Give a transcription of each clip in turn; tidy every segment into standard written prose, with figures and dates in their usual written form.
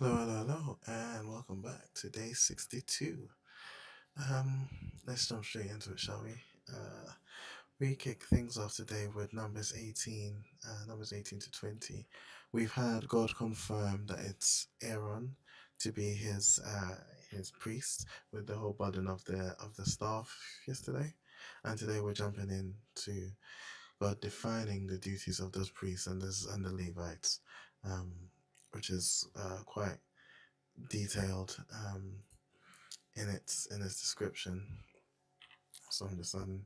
Hello, hello, hello, and welcome back to day 62. Um, let's jump straight into it, shall we? Uh, we kick things off today with numbers 18 to 20. We've had God confirm that it's Aaron to be his priest with the whole burden of the staff yesterday, and today we're jumping into God defining the duties of those priests and the Levites, um, which is quite detailed in its description. So I'm just adding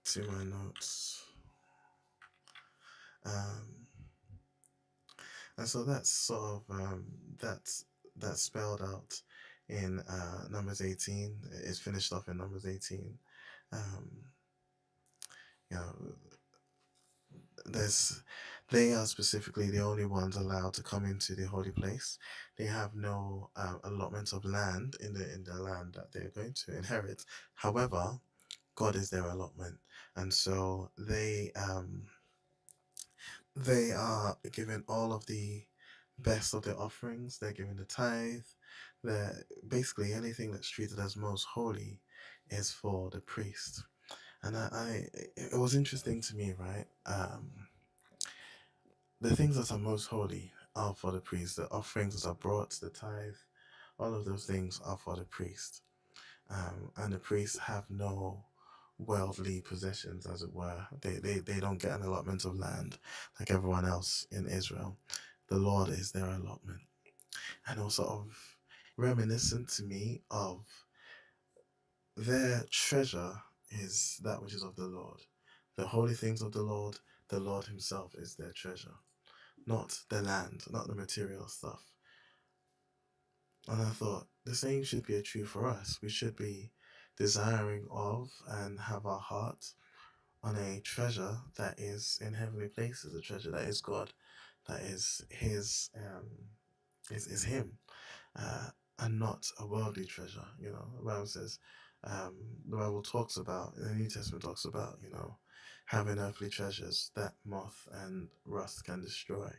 to my notes, um, and so that's sort of that's spelled out in Numbers 18. It's finished off in Numbers 18. Um, you know, there's they are specifically the only ones allowed to come into the holy place. They have no allotment of land in the land that they're going to inherit. However, God is their allotment, and so they are given all of the best of their offerings. They're given the tithe. They're basically anything that's treated as most holy is for the priest. And it was interesting to me, right? The things that are most holy are for the priest. The offerings that are brought, the tithe, all of those things are for the priest. And the priests have no worldly possessions, as it were. They don't get an allotment of land like everyone else in Israel. The Lord is their allotment. And also of reminiscent to me of their treasure is that which is of the Lord. The holy things of the Lord Himself is their treasure, not the land, not the material stuff. And I thought the same should be true for us. We should be desiring of and have our heart on a treasure that is in heavenly places, a treasure that is God, that is is Him, and not a worldly treasure. The Bible says, the Bible talks about, the New Testament talks about, having earthly treasures that moth and rust can destroy.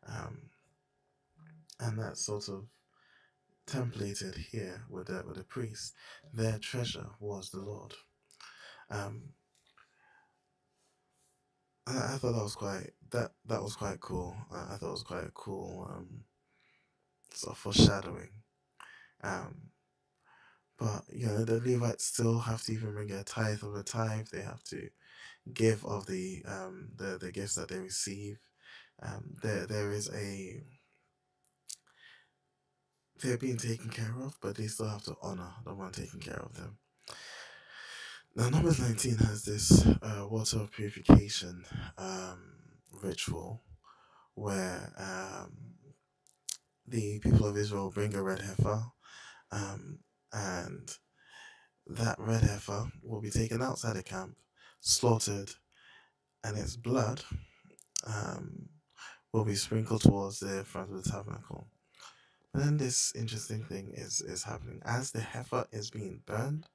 Um, and that's sort of templated here with the priest. Their treasure was the Lord. Um, I thought that was quite cool. I thought it was quite a cool sort of foreshadowing. Um, but the Levites still have to even bring a tithe of the tithe. They have to give of the gifts that they receive. There is a they're being taken care of, but they still have to honor the one taking care of them. Now, Numbers 19 has this water of purification ritual where the people of Israel bring a red heifer, um, and that red heifer will be taken outside the camp, slaughtered, and its blood um, will be sprinkled towards the front of the tabernacle. And then this interesting thing is happening as the heifer is being burned.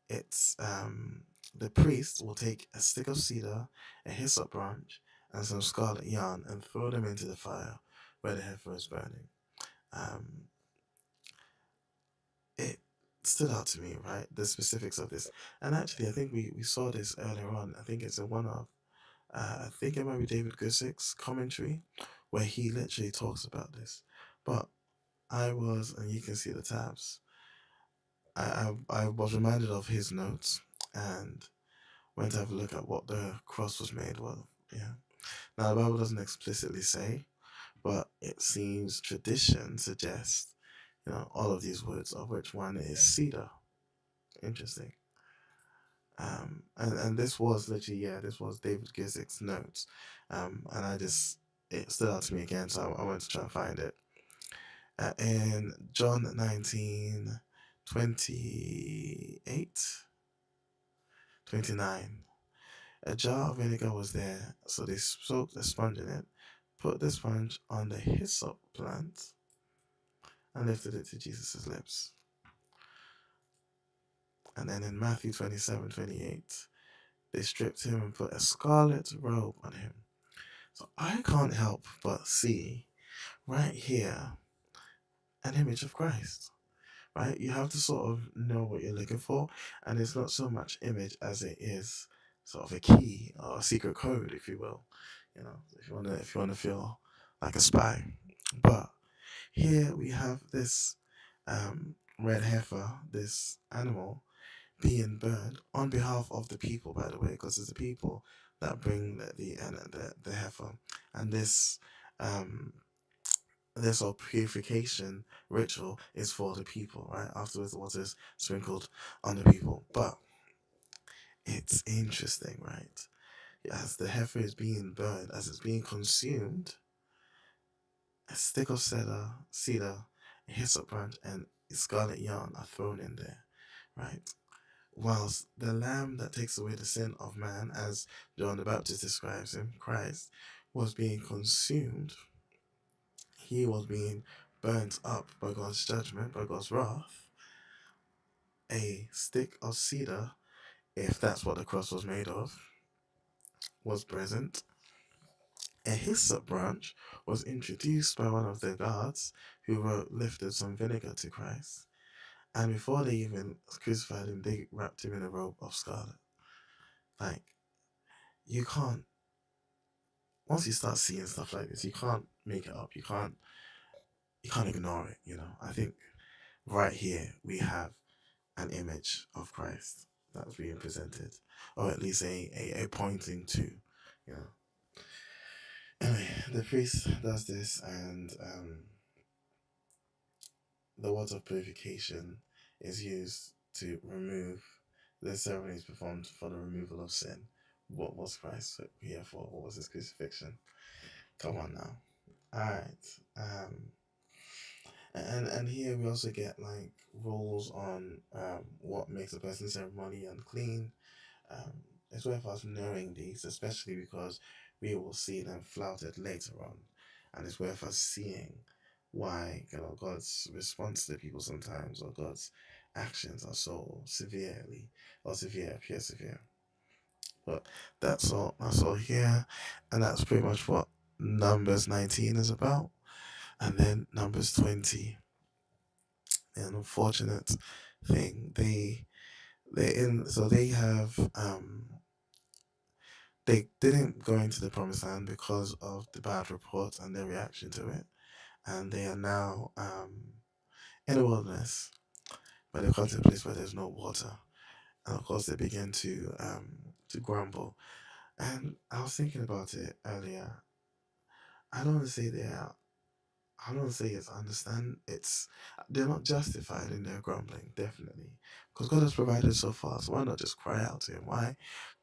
It's the priest will take a stick of cedar, a hyssop branch, and some scarlet yarn and throw them into the fire where the heifer is burning. Um, it stood out to me, right? The specifics of this. And actually, I think we saw this earlier on. I think it's in one of, I think it might be David Gusik's commentary, where he literally talks about this. But and you can see the tabs, I was reminded of his notes and went to have a look at what the cross was made. Well, yeah. Now, the Bible doesn't explicitly say, but it seems tradition suggests, all of these words, of which one is cedar. Interesting. And this was literally, yeah, this was David Gizik's notes. And it stood out to me again, so I went to try and find it. In John 19, 28, 29, a jar of vinegar was there, so they soaked a sponge in it, put the sponge on the hyssop plant, and lifted it to Jesus' lips. And then in Matthew 27:28, they stripped him and put a scarlet robe on him. So I can't help but see right here an image of Christ, right? You have to sort of know what you're looking for, and it's not so much image as it is sort of a key or a secret code, if you will. You know, if you wanna feel like a spy. But here we have this red heifer, this animal being burned on behalf of the people, by the way, because it's the people that bring the heifer, and um this whole purification ritual is for the people, right? Afterwards, the water is sprinkled on the people. But it's interesting, right? As the heifer is being burned, as it's being consumed, a stick of cedar, a hyssop branch, and scarlet yarn are thrown in there, right? Whilst the lamb that takes away the sin of man, as John the Baptist describes him, Christ, was being consumed, he was being burnt up by God's judgment, by God's wrath. A stick of cedar, if that's what the cross was made of, was present. A hyssop branch was introduced by one of the guards who lifted some vinegar to Christ. And before they even crucified him, they wrapped him in a robe of scarlet. Like, you can't, once you start seeing stuff like this, you can't make it up. You can't ignore it, you know. I think right here we have an image of Christ that's being presented, or at least a pointing to, you know. Anyway, the priest does this, and the water of purification is used to remove the ceremonies performed for the removal of sin. What was Christ here for? What was his crucifixion? Come on now. Alright. And here we also get like rules on what makes a person's ceremony unclean. Um, it's worth us knowing these, especially because we will see them flouted later on, and it's worth us seeing why, you know, God's response to people sometimes, or God's actions are so appear severe. But that's all. That's all here, and that's pretty much what Numbers 19 is about. And then Numbers 20, an unfortunate thing. They in so they didn't go into the promised land because of the bad reports and their reaction to it, and they are now in the wilderness. But they come to a place where there's no water, and of course they begin to grumble. And I was thinking about it earlier. I don't want to say they are. I don't say it's understand. It's they're not justified in their grumbling, definitely, because God has provided so far. So why not just cry out to Him? Why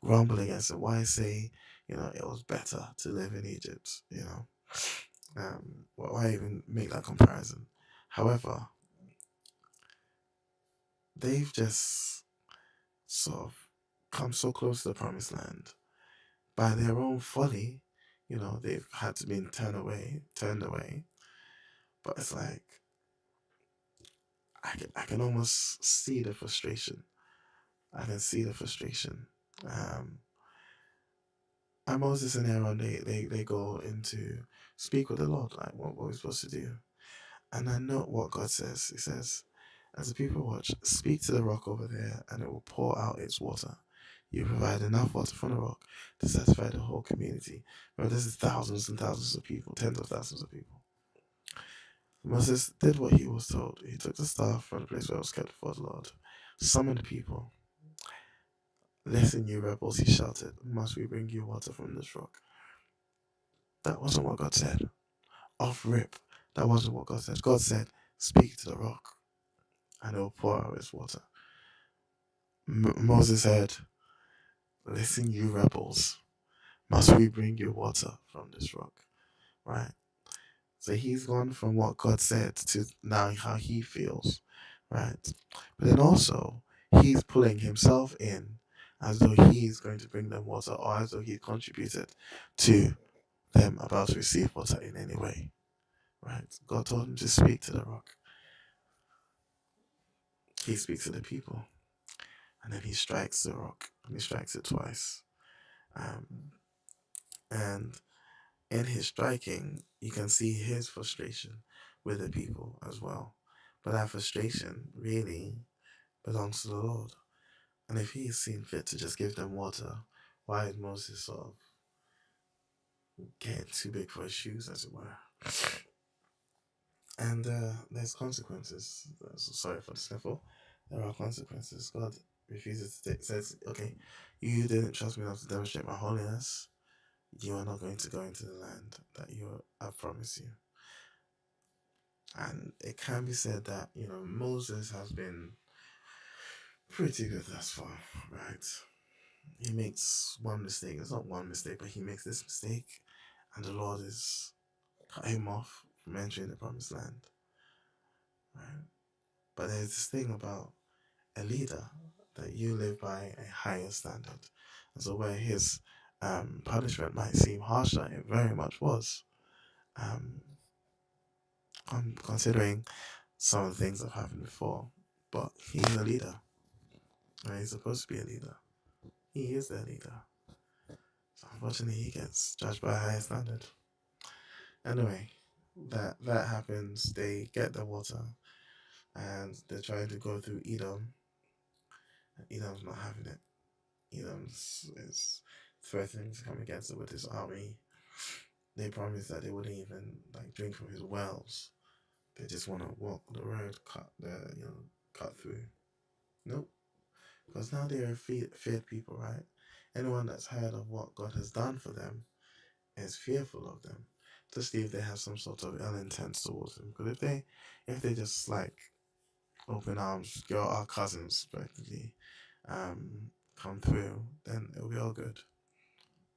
grumble against Him? Why say, you know, it was better to live in Egypt? You know, why even make that comparison? However, they've just sort of come so close to the promised land by their own folly. You know, they've had to be turned away. But it's like I can almost see the frustration. I can see the frustration. Um, and Moses and Aaron, they go into speak with the Lord, like what we're supposed to do. And I know what God says. He says, as the people watch, speak to the rock over there, and it will pour out its water. You provide enough water from the rock to satisfy the whole community. Remember, this is thousands and thousands of people, tens of thousands of people. Moses did what he was told. He took the staff from the place where it was kept before the Lord, summoned the people. Listen, you rebels, he shouted. Must we bring you water from this rock? That wasn't what God said. Off rip. That wasn't what God said. God said, speak to the rock, and it will pour out its water. Moses said, listen, you rebels. Must we bring you water from this rock? Right? So he's gone from what God said to now how he feels. Right? But then also, he's pulling himself in as though he's going to bring them water, or as though he contributed to them about to receive water in any way. Right? God told him to speak to the rock. He speaks to the people. And then he strikes the rock. And he strikes it twice. Um, and in his striking, you can see his frustration. with the people as well. But that frustration really belongs to the Lord. And if he is seen fit to just give them water, why is Moses sort of getting too big for his shoes, as it were? And there's consequences. Sorry for the sniffle. There are consequences. God refuses to take, says, okay, you didn't trust me enough to demonstrate my holiness. You are not going to go into the land that I've promised you. And it can be said that, Moses has been pretty good thus far, right? He makes one mistake. It's not one mistake, but he makes this mistake, and the Lord is cut him off from entering the promised land, right? But there's this thing about a leader that you live by a higher standard. And so where his punishment might seem harsher, it very much was. Um, I'm considering some of the things that have happened before, but he's a leader. Right? He's supposed to be a leader. He is their leader. So unfortunately, he gets judged by a higher standard. Anyway, that happens. They get the water, and they're trying to go through Edom, and Edom's not having it. Edom is threatening to come against it with his army. They promised that they wouldn't even drink from his wells. They just want to walk the road, cut through. Nope, because now they are feared people, right? Anyone that's heard of what God has done for them is fearful of them, to see if they have some sort of ill intent towards them. Because if they just open arms, girl, our cousins practically, come through, then it'll be all good.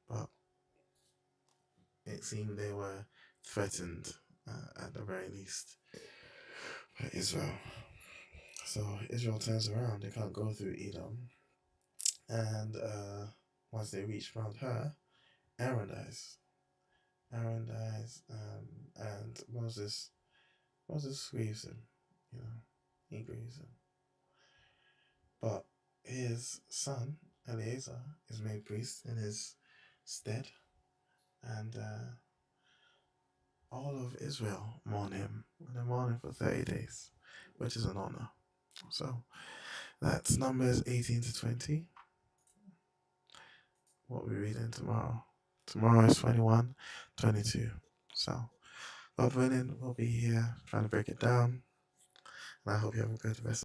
But it seemed they were threatened at the very least by Israel. So Israel turns around, they can't go through Edom. And once they reach Mount Her, Aaron dies. And Moses grieves him, he grieves him. But his son, Eleazar, is made priest in his stead, and all of Israel mourn him, and they mourn him for 30 days, which is an honor. So that's Numbers 18 to 20. What we're reading tomorrow. Tomorrow is 21, 22. So, God willing, we'll be here trying to break it down. And I hope you have a good rest.